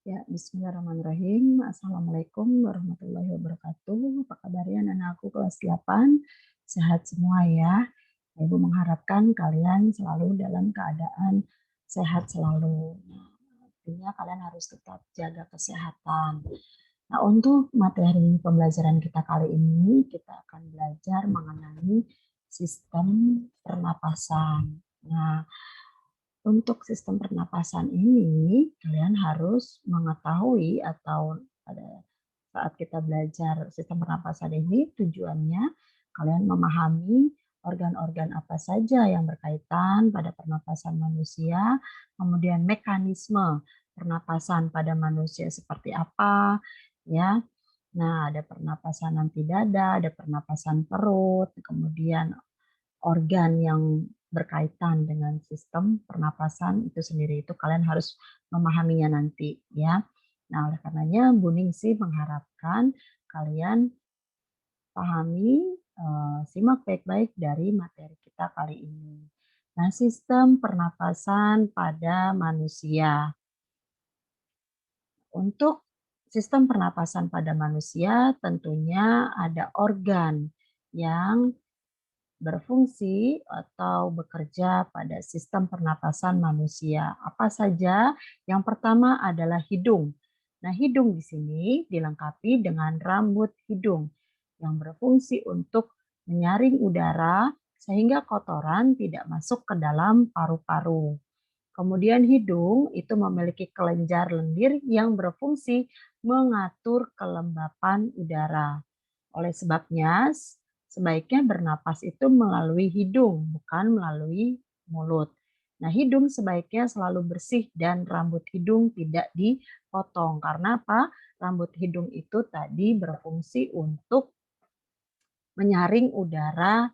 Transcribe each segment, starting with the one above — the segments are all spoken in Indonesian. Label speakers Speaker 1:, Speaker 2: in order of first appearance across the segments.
Speaker 1: Ya, bismillahirrahmanirrahim. Assalamualaikum warahmatullahi wabarakatuh. Apa kabarnya anak-anakku kelas 8? Sehat semua ya. Ibu mengharapkan kalian selalu dalam keadaan sehat selalu. Nah, artinya kalian harus tetap jaga kesehatan. Nah, untuk materi pembelajaran kita kali ini, kita akan belajar mengenai sistem pernapasan. Nah, untuk sistem pernapasan ini, kalian harus mengetahui atau pada saat kita belajar sistem pernapasan ini, tujuannya kalian memahami organ-organ apa saja yang berkaitan pada pernapasan manusia, kemudian mekanisme pernapasan pada manusia seperti apa, ya. Nah, ada pernapasan nanti dada, ada pernapasan perut, kemudian organ yang berkaitan dengan sistem pernapasan itu sendiri, itu kalian harus memahaminya nanti ya. Nah, oleh karenanya Bu Ningsih mengharapkan kalian pahami, simak baik-baik dari materi kita kali ini. Nah, sistem pernapasan pada manusia. Untuk sistem pernapasan pada manusia tentunya ada organ yang berfungsi atau bekerja pada sistem pernapasan manusia. Apa saja? Yang pertama adalah hidung. Nah, hidung di sini dilengkapi dengan rambut hidung yang berfungsi untuk menyaring udara sehingga kotoran tidak masuk ke dalam paru-paru. Kemudian hidung itu memiliki kelenjar lendir yang berfungsi mengatur kelembapan udara. Oleh sebabnya, sebaiknya bernapas itu melalui hidung, bukan melalui mulut. Nah, hidung sebaiknya selalu bersih dan rambut hidung tidak dipotong. Karena apa? Rambut hidung itu tadi berfungsi untuk menyaring udara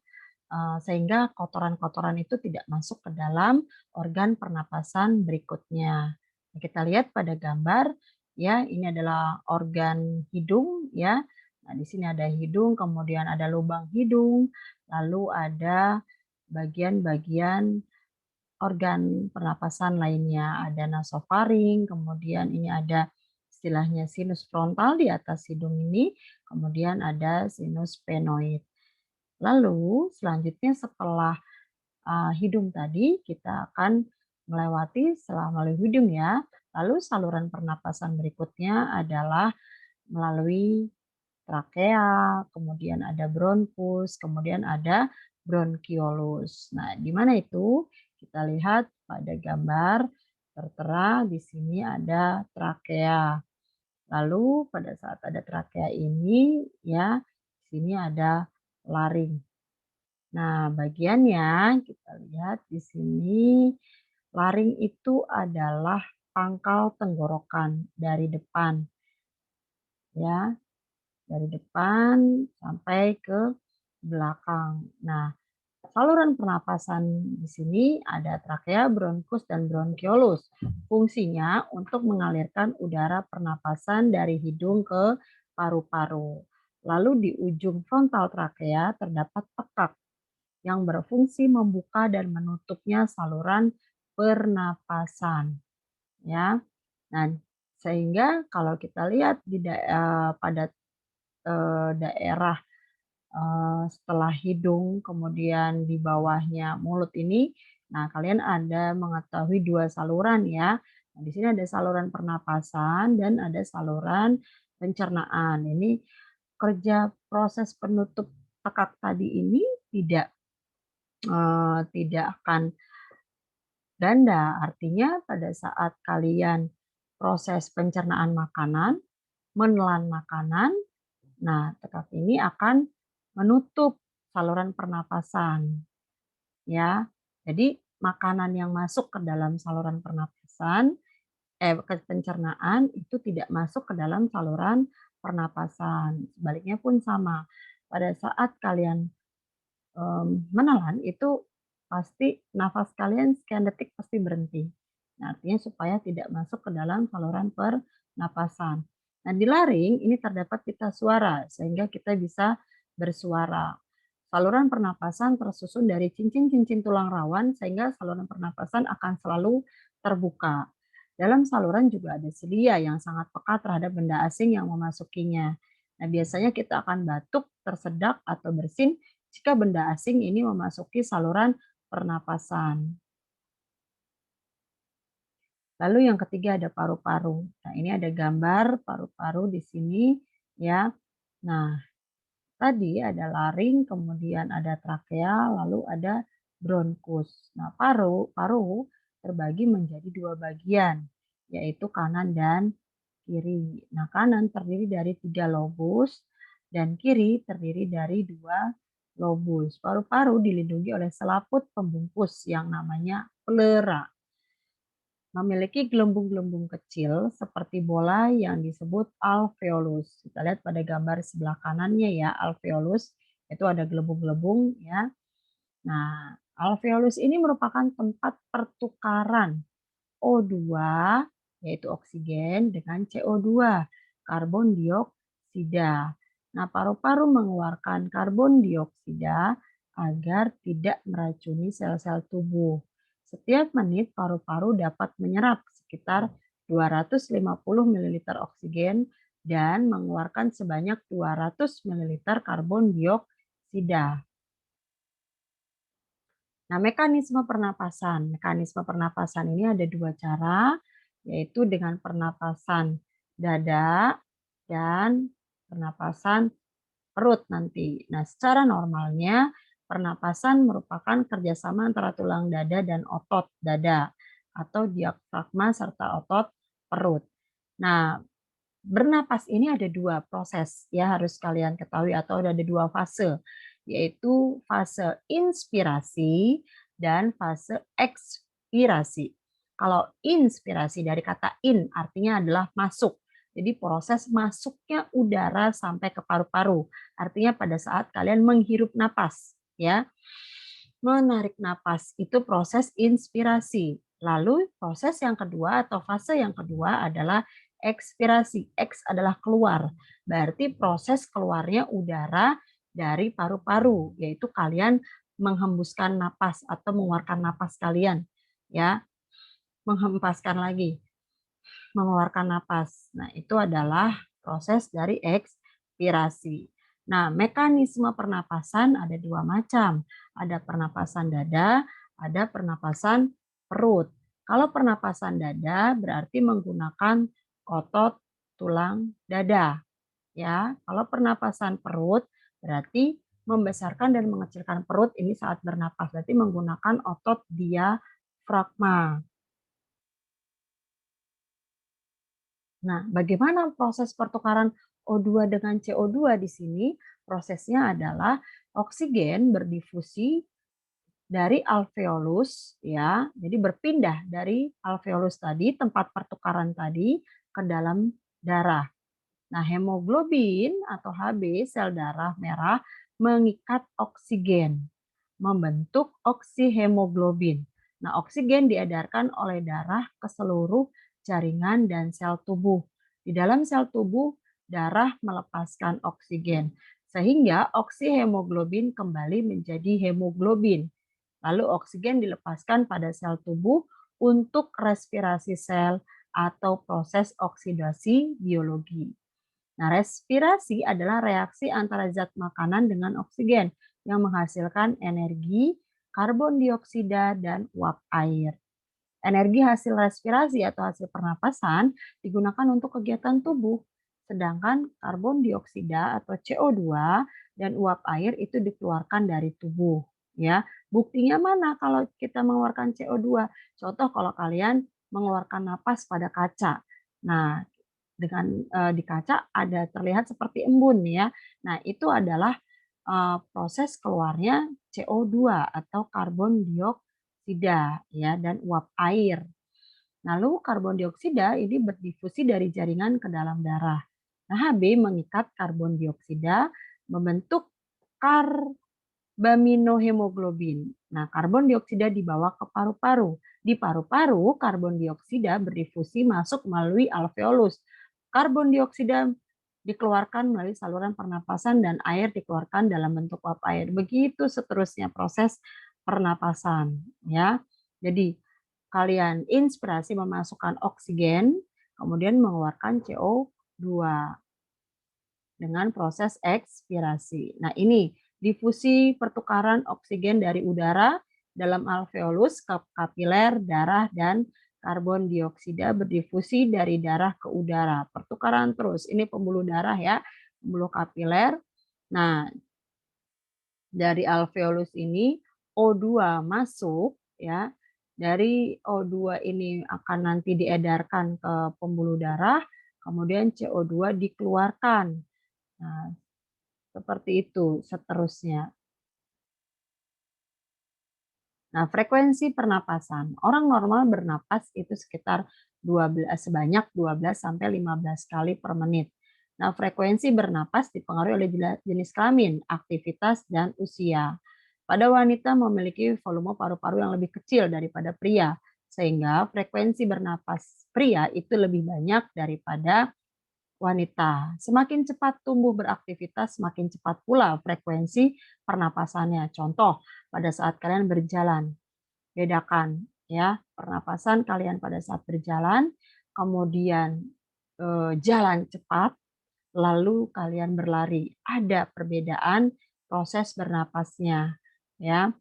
Speaker 1: sehingga kotoran-kotoran itu tidak masuk ke dalam organ pernapasan berikutnya. Kita lihat pada gambar, ya, ini adalah organ hidung, ya. Nah, di sini ada hidung, kemudian ada lubang hidung, lalu ada bagian-bagian organ pernapasan lainnya, ada nasofaring, kemudian ini ada istilahnya sinus frontal di atas hidung ini, kemudian ada sinus sphenoid. Lalu selanjutnya setelah hidung tadi kita akan melewati setelah melalui hidung ya, lalu saluran pernapasan berikutnya adalah melalui trakea, kemudian ada bronkus, kemudian ada bronkiolus. Nah, di mana itu? Kita lihat pada gambar tertera di sini ada trakea. Lalu pada saat ada trakea ini ya, di sini ada laring. Nah, bagiannya kita lihat di sini, laring itu adalah pangkal tenggorokan dari depan, ya, dari depan sampai ke belakang. Nah, saluran pernapasan di sini ada trakea, bronkus, dan bronkiolus. Fungsinya untuk mengalirkan udara pernapasan dari hidung ke paru-paru. Lalu di ujung frontal trakea terdapat pekak yang berfungsi membuka dan menutupnya saluran pernapasan, ya. Nah, sehingga kalau kita lihat pada daerah setelah hidung, kemudian di bawahnya mulut ini, nah kalian ada mengetahui dua saluran ya. Nah, di sini ada saluran pernapasan dan ada saluran pencernaan. Ini kerja proses penutup pekak tadi ini tidak akan ganda, artinya pada saat kalian proses pencernaan makanan, menelan makanan, nah tekak ini akan menutup saluran pernapasan, ya. Jadi makanan yang masuk ke dalam saluran pernapasan, ke pencernaan itu tidak masuk ke dalam saluran pernapasan. Sebaliknya pun sama. Pada saat kalian menelan itu pasti nafas kalian sekian detik pasti berhenti. Nah, artinya supaya tidak masuk ke dalam saluran pernapasan. Nah, di laring ini terdapat pita suara sehingga kita bisa bersuara. Saluran pernapasan tersusun dari cincin-cincin tulang rawan sehingga saluran pernapasan akan selalu terbuka. Dalam saluran juga ada silia yang sangat peka terhadap benda asing yang memasukinya. Nah, biasanya kita akan batuk, tersedak, atau bersin jika benda asing ini memasuki saluran pernapasan. Lalu yang ketiga ada paru-paru. Nah, ini ada gambar paru-paru di sini ya. Nah, tadi ada laring, kemudian ada trakea, lalu ada bronkus. Nah, paru terbagi menjadi dua bagian, yaitu kanan dan kiri. Nah, kanan terdiri dari 3 lobus dan kiri terdiri dari 2 lobus. Paru-paru dilindungi oleh selaput pembungkus yang namanya pleura. Memiliki gelembung-gelembung kecil seperti bola yang disebut alveolus. Kita lihat pada gambar sebelah kanannya ya, alveolus itu ada gelembung-gelembung ya. Nah, alveolus ini merupakan tempat pertukaran O2 yaitu oksigen dengan CO2, karbon dioksida. Nah, paru-paru mengeluarkan karbon dioksida agar tidak meracuni sel-sel tubuh. Setiap menit paru-paru dapat menyerap sekitar 250 ml oksigen dan mengeluarkan sebanyak 200 ml karbon dioksida. Nah, mekanisme pernapasan. Mekanisme pernapasan ini ada 2 cara, yaitu dengan pernapasan dada dan pernapasan perut nanti. Nah, secara normalnya pernapasan merupakan kerjasama antara tulang dada dan otot dada atau diafragma serta otot perut. Nah, bernapas ini ada 2 proses ya harus kalian ketahui atau ada 2 fase, yaitu fase inspirasi dan fase ekspirasi. Kalau inspirasi dari kata in artinya adalah masuk. Jadi proses masuknya udara sampai ke paru-paru. Artinya pada saat kalian menghirup napas ya. Menarik napas itu proses inspirasi. Lalu proses yang kedua atau fase yang kedua adalah ekspirasi. X adalah keluar. Berarti proses keluarnya udara dari paru-paru, yaitu kalian menghembuskan napas atau mengeluarkan napas kalian, ya. Menghempaskan lagi, mengeluarkan napas. Nah, itu adalah proses dari ekspirasi. Nah, mekanisme pernapasan ada 2 macam. Ada pernapasan dada, ada pernapasan perut. Kalau pernapasan dada berarti menggunakan otot tulang dada, ya. Kalau pernapasan perut berarti membesarkan dan mengecilkan perut ini saat bernapas, berarti menggunakan otot diafragma. Nah, bagaimana proses pertukaran O2 dengan CO2 di sini? Prosesnya adalah oksigen berdifusi dari alveolus ya. Jadi berpindah dari alveolus tadi, tempat pertukaran tadi ke dalam darah. Nah, hemoglobin atau Hb, sel darah merah, mengikat oksigen, membentuk oksihemoglobin. Nah, oksigen diedarkan oleh darah ke seluruh jaringan dan sel tubuh. Di dalam sel tubuh, darah melepaskan oksigen, sehingga oksihemoglobin kembali menjadi hemoglobin. Lalu oksigen dilepaskan pada sel tubuh untuk respirasi sel atau proses oksidasi biologi. Nah, respirasi adalah reaksi antara zat makanan dengan oksigen yang menghasilkan energi, karbon dioksida, dan uap air. Energi hasil respirasi atau hasil pernapasan digunakan untuk kegiatan tubuh, sedangkan karbon dioksida atau CO2 dan uap air itu dikeluarkan dari tubuh. Ya, buktinya mana kalau kita mengeluarkan CO2? Contoh kalau kalian mengeluarkan napas pada kaca. Nah, dengan di kaca ada terlihat seperti embun ya. Nah, itu adalah proses keluarnya CO2 atau karbon dioksida ya dan uap air. Lalu karbon dioksida ini berdifusi dari jaringan ke dalam darah. Nah, Hb mengikat karbon dioksida membentuk karbaminohemoglobin. Nah, karbon dioksida dibawa ke paru-paru. Di paru-paru, karbon dioksida berdifusi masuk melalui alveolus. Karbon dioksida dikeluarkan melalui saluran pernapasan dan air dikeluarkan dalam bentuk uap air. Begitu seterusnya proses pernapasan, ya. Jadi kalian inspirasi memasukkan oksigen, kemudian mengeluarkan CO2 dengan proses ekspirasi. Nah, ini difusi pertukaran oksigen dari udara dalam alveolus ke kapiler darah dan karbon dioksida berdifusi dari darah ke udara. Pertukaran terus. Ini pembuluh darah ya, pembuluh kapiler. Nah, dari alveolus ini O2 masuk ya. Dari O2 ini akan nanti diedarkan ke pembuluh darah, kemudian CO2 dikeluarkan. Nah, seperti itu seterusnya. Nah, frekuensi pernapasan. Orang normal bernapas itu sekitar sebanyak 12 sampai 15 kali per menit. Nah, frekuensi bernapas dipengaruhi oleh jenis kelamin, aktivitas, dan usia. Pada wanita memiliki volume paru-paru yang lebih kecil daripada pria, sehingga frekuensi bernapas pria itu lebih banyak daripada wanita. Semakin cepat tumbuh beraktivitas, semakin cepat pula frekuensi pernapasannya. Contoh, pada saat kalian berjalan, bedakan ya pernapasan kalian pada saat berjalan, kemudian jalan cepat, lalu kalian berlari. Ada perbedaan proses bernapasnya, ya.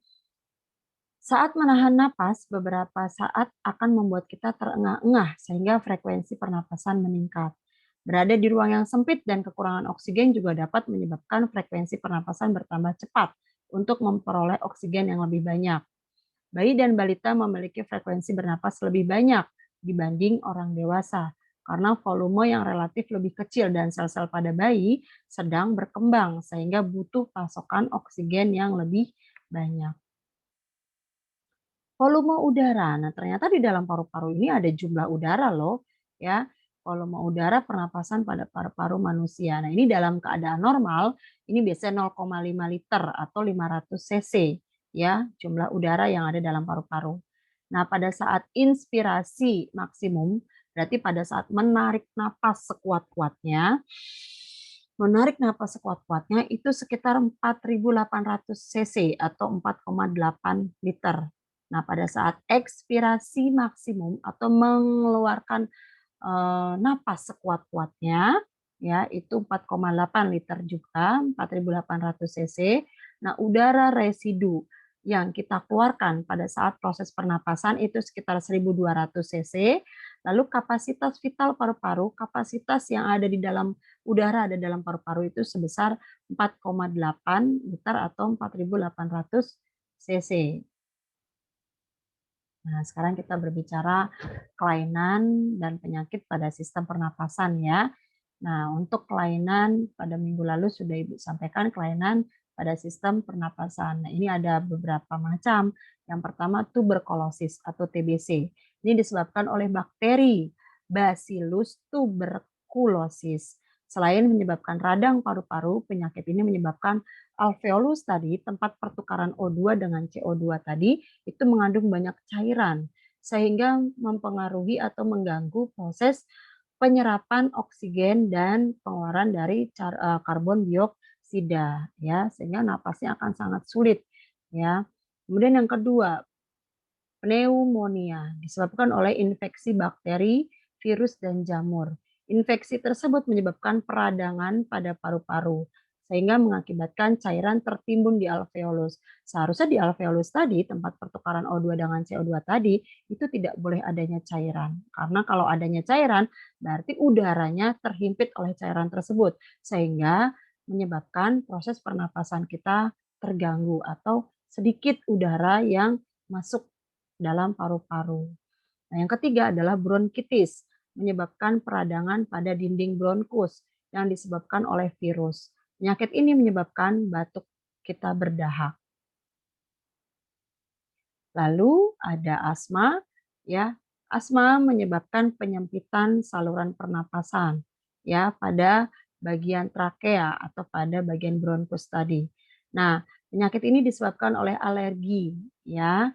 Speaker 1: Saat menahan napas, beberapa saat akan membuat kita terengah-engah sehingga frekuensi pernapasan meningkat. Berada di ruang yang sempit dan kekurangan oksigen juga dapat menyebabkan frekuensi pernapasan bertambah cepat untuk memperoleh oksigen yang lebih banyak. Bayi dan balita memiliki frekuensi bernapas lebih banyak dibanding orang dewasa karena volume yang relatif lebih kecil dan sel-sel pada bayi sedang berkembang sehingga butuh pasokan oksigen yang lebih banyak. Volume udara. Nah, ternyata di dalam paru-paru ini ada jumlah udara loh, ya. Volume udara pernapasan pada paru-paru manusia. Nah, ini dalam keadaan normal, ini biasanya 0,5 liter atau 500 cc, ya, jumlah udara yang ada dalam paru-paru. Nah, pada saat inspirasi maksimum, berarti pada saat menarik napas sekuat-kuatnya, itu sekitar 4.800 cc atau 4,8 liter. Nah, pada saat ekspirasi maksimum atau mengeluarkan napas sekuat-kuatnya, ya itu 4,8 liter juga, 4.800 cc. Nah, udara residu yang kita keluarkan pada saat proses pernapasan itu sekitar 1.200 cc. Lalu kapasitas vital paru-paru, kapasitas yang ada di dalam udara ada dalam paru-paru itu sebesar 4,8 liter atau 4.800 cc. Nah, sekarang kita berbicara kelainan dan penyakit pada sistem pernapasan ya. Nah, untuk kelainan pada minggu lalu sudah Ibu sampaikan kelainan pada sistem pernapasan. Nah, ini ada beberapa macam. Yang pertama tuberkulosis atau TBC. Ini disebabkan oleh bakteri Bacillus tuberculosis. Selain menyebabkan radang paru-paru, penyakit ini menyebabkan alveolus tadi, tempat pertukaran O2 dengan CO2 tadi, itu mengandung banyak cairan, sehingga mempengaruhi atau mengganggu proses penyerapan oksigen dan pengeluaran dari karbon dioksida, ya, sehingga napasnya akan sangat sulit, ya. Kemudian yang kedua, pneumonia disebabkan oleh infeksi bakteri, virus, dan jamur. Infeksi tersebut menyebabkan peradangan pada paru-paru, sehingga mengakibatkan cairan tertimbun di alveolus. Seharusnya di alveolus tadi, tempat pertukaran O2 dengan CO2 tadi, itu tidak boleh adanya cairan. Karena kalau adanya cairan, berarti udaranya terhimpit oleh cairan tersebut, sehingga menyebabkan proses pernapasan kita terganggu atau sedikit udara yang masuk dalam paru-paru. Nah, yang ketiga adalah bronkitis, menyebabkan peradangan pada dinding bronkus yang disebabkan oleh virus. Penyakit ini menyebabkan batuk kita berdahak. Lalu ada asma, ya. Asma menyebabkan penyempitan saluran pernapasan, ya, pada bagian trakea atau pada bagian bronkus tadi. Nah, penyakit ini disebabkan oleh alergi, ya.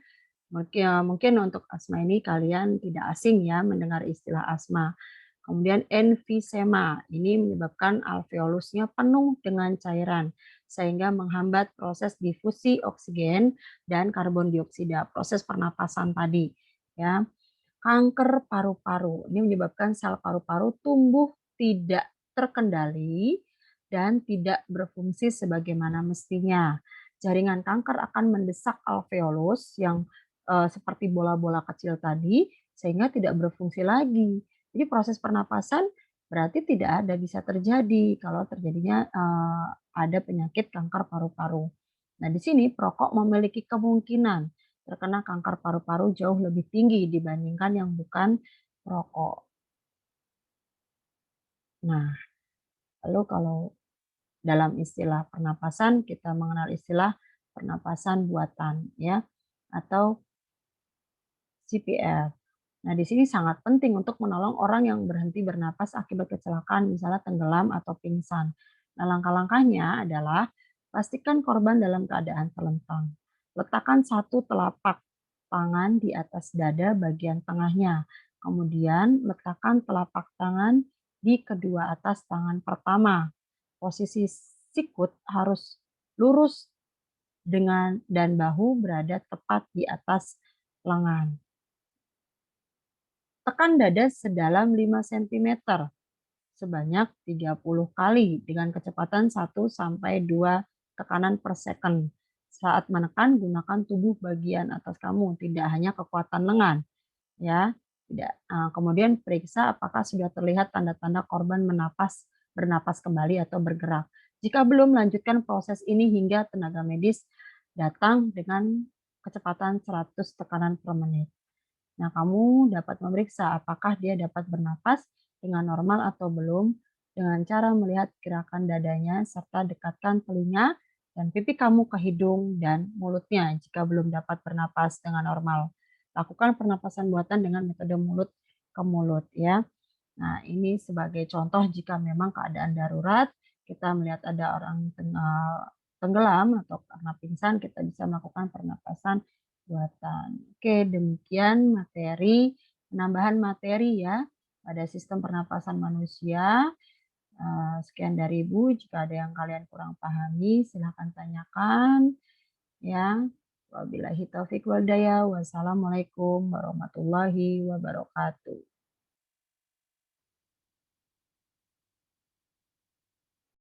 Speaker 1: Mungkin untuk asma ini kalian tidak asing ya mendengar istilah asma. Kemudian emfisema, ini menyebabkan alveolusnya penuh dengan cairan sehingga menghambat proses difusi oksigen dan karbon dioksida, proses pernapasan tadi. ya. Kanker paru-paru, ini menyebabkan sel paru-paru tumbuh tidak terkendali dan tidak berfungsi sebagaimana mestinya. Jaringan kanker akan mendesak alveolus yang seperti bola-bola kecil tadi sehingga tidak berfungsi lagi. Jadi proses pernapasan berarti tidak ada bisa terjadi kalau terjadinya ada penyakit kanker paru-paru. Nah, di sini perokok memiliki kemungkinan terkena kanker paru-paru jauh lebih tinggi dibandingkan yang bukan perokok. Nah, lalu kalau dalam istilah pernapasan kita mengenal istilah pernapasan buatan ya atau CPR. Nah, di sini sangat penting untuk menolong orang yang berhenti bernapas akibat kecelakaan, misalnya tenggelam atau pingsan. Nah, langkah-langkahnya adalah pastikan korban dalam keadaan terlentang. Letakkan satu telapak tangan di atas dada bagian tengahnya. Kemudian letakkan telapak tangan di kedua atas tangan pertama. Posisi sikut harus lurus dengan dan bahu berada tepat di atas lengan. Tekan dada sedalam 5 sentimeter sebanyak 30 kali dengan kecepatan 1 sampai 2 tekanan per second. Saat menekan, gunakan tubuh bagian atas kamu, tidak hanya kekuatan lengan, ya. Tidak. Kemudian periksa apakah sudah terlihat tanda-tanda korban bernapas kembali atau bergerak. Jika belum, lanjutkan proses ini hingga tenaga medis datang dengan kecepatan 100 tekanan per menit. Nah, kamu dapat memeriksa apakah dia dapat bernapas dengan normal atau belum dengan cara melihat gerakan dadanya serta dekatkan telinga dan pipi kamu ke hidung dan mulutnya jika belum dapat bernapas dengan normal. Lakukan pernapasan buatan dengan metode mulut ke mulut ya. Nah, ini sebagai contoh jika memang keadaan darurat, kita melihat ada orang tenggelam atau karena pingsan, kita bisa melakukan pernapasan buatan. Oke, demikian penambahan materi ya pada sistem pernapasan manusia. Sekian dari Ibu, jika ada yang kalian kurang pahami, silahkan tanyakan ya. Wabillahi taufiq wal hidayah. Wassalamualaikum warahmatullahi wabarakatuh.